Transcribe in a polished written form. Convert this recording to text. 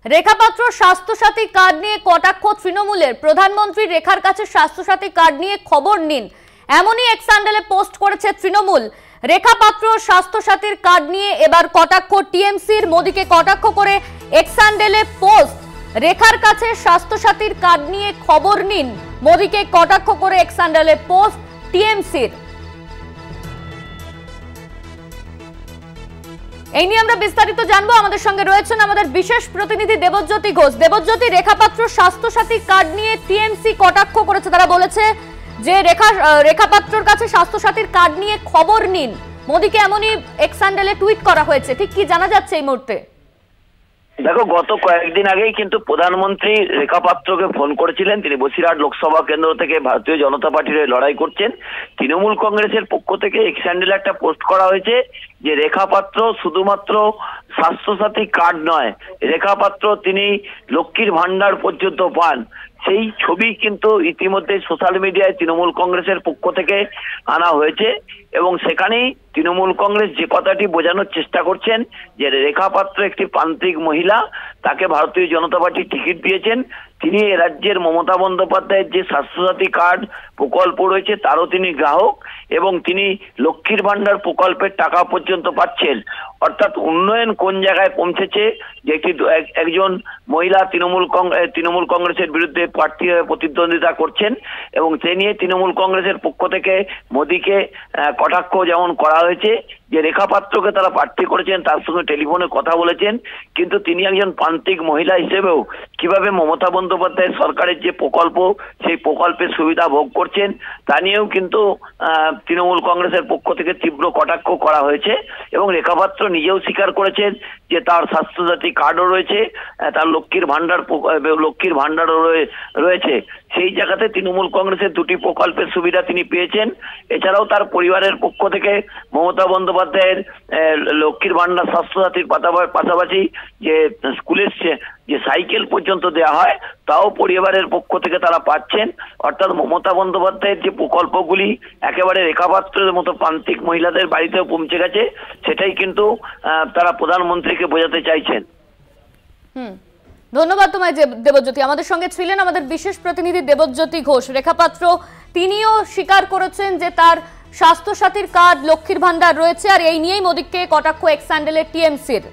Rekha Patra Swasthya Sathi card নিয়ে কটাক্ষ তৃণমূলের। প্রধানমন্ত্রী রেখার কাছে স্বাস্থ্যসাথী কার্ড নিয়ে খবর নিন, এমনই এক স্যান্ডেলে পোস্ট করেছে তৃণমূল। রেখাপাত্র স্বাস্থ্যসাথীর কার্ড নিয়ে এবার কটাক্ষ টিএমসির। মোদীকে কটাক্ষ করে এক স্যান্ডেলে পোস্ট, রেখার কাছে স্বাস্থ্যসাথীর কার্ড নিয়ে খবর নিন, মোদীকে কটাক্ষ করে এক স্যান্ডেলে পোস্ট টিএমসির। এই নিয়ে আমরা বিস্তারিত জানবো। আমাদের সঙ্গে রয়েছেন আমাদের বিশেষ প্রতিনিধি দেবজ্যোতি ঘোষ। দেবজ্যোতি, রেখাপাত্র স্বাস্থ্যসাথী কার্ড নিয়ে টিএমসি কটাক্ষ করেছে। তারা বলেছে যে রেখাপাত্রর কাছে স্বাস্থ্যসাথীর কার্ড নিয়ে খবর নিন, মোদীকে এমনই এক স্যান্ডেলে টুইট করা হয়েছে। ঠিক কি জানা যাচ্ছে এই মুহূর্তে? দেখো, গত কয়েকদিন আগেই কিন্তু প্রধানমন্ত্রী রেখাপাত্রকে ফোন করেছিলেন। তিনি বসিরহাট লোকসভা কেন্দ্র থেকে ভারতীয় জনতা পার্টির লড়াই করছেন। তৃণমূল কংগ্রেসের পক্ষ থেকে এক স্যান্ডেলে একটা পোস্ট করা হয়েছে যে রেখাপাত্র শুধুমাত্র স্বাস্থ্যসাথী কার্ড নয়, রেখাপাত্র তিনি লক্ষ্মীর ভান্ডার পর্যন্ত পান। সেই ছবি কিন্তু ইতিমধ্যে সোশ্যাল মিডিয়ায় তৃণমূল কংগ্রেসের পক্ষ থেকে আনা হয়েছে এবং সেখানেই তৃণমূল কংগ্রেস যে কথাটি বোঝানোর চেষ্টা করছেন যে রেখাপাত্র একটি প্রান্তিক মহিলা, তাকে ভারতীয় জনতা পার্টি টিকিট দিয়েছেন। তিনি এ রাজ্যের মমতা বন্দ্যোপাধ্যায়ের যে স্বাস্থ্যসাথী কার্ড প্রকল্প রয়েছে তারও তিনি গ্রাহক এবং তিনি লক্ষ্মীর ভান্ডার প্রকল্পের টাকা পর্যন্ত পাচ্ছেন। অর্থাৎ উন্নয়ন কোন জায়গায় পৌঁছেছে যে একজন মহিলা তৃণমূল কংগ্রেসের বিরুদ্ধে প্রার্থী হয়ে প্রতিদ্বন্দ্বিতা করছেন এবং সে নিয়ে তৃণমূল কংগ্রেসের পক্ষ থেকে মোদীকে কটাক্ষ যেমন করা হয়েছে যে রেখাপাত্রকে তারা প্রার্থী করেছেন, তার সঙ্গে টেলিফোনে কথা বলেছেন, কিন্তু তিনি একজন প্রান্তিক মহিলা হিসেবেও কিভাবে মমতা বন্দ্যোপাধ্যায়ের সরকারের যে প্রকল্প সেই প্রকল্পের সুবিধা ভোগ করছেন তা নিয়েও কিন্তু তৃণমূল কংগ্রেসের পক্ষ থেকে তীব্র কটাক্ষ করা হয়েছে এবং রেখাপাত্র নিজেও স্বীকার করেছেন যে তার স্বাস্থ্যসাথী কার্ডও রয়েছে, তার লক্ষ্মীর ভান্ডারও রয়েছে। সেই জায়গাতে তৃণমূল কংগ্রেসের দুটি প্রকল্পের সুবিধা তিনি পেয়েছেন। এছাড়াও তার পরিবারের পক্ষ থেকে মমতা বন্দ্যোপাধ্যায়ের লক্ষ্মীর ভান্ডার স্বাস্থ্যসাথীর পাশাপাশি যে স্কুলের যে সাইকেল পর্যন্ত দেওয়া হয় তাও পরিবারের পক্ষ থেকে তারা পাচ্ছেন। অর্থাৎ মমতা বন্দ্যোপাধ্যায়ের যে প্রকল্পগুলি একেবারে রেখাপাত্রের মতো প্রান্তিক মহিলাদের বাড়িতেও পৌঁছে গেছে, সেটাই কিন্তু তারা প্রধানমন্ত্রীকে বোঝাতে চাইছেন। ধন্যবাদ তোমায় দেবজ্যোতি। আমাদের সঙ্গে ছিলেন আমাদের বিশেষ প্রতিনিধি দেবজ্যোতি ঘোষ। রেখাপাত্র তিনিও স্বীকার করেছেন যে তার স্বাস্থ্যসাথীর কার্ড লক্ষ্মীর ভান্ডার রয়েছে, আর এই নিয়েই মোদীকে কটাক্ষ এক স্যান্ডেলে টিএমসির।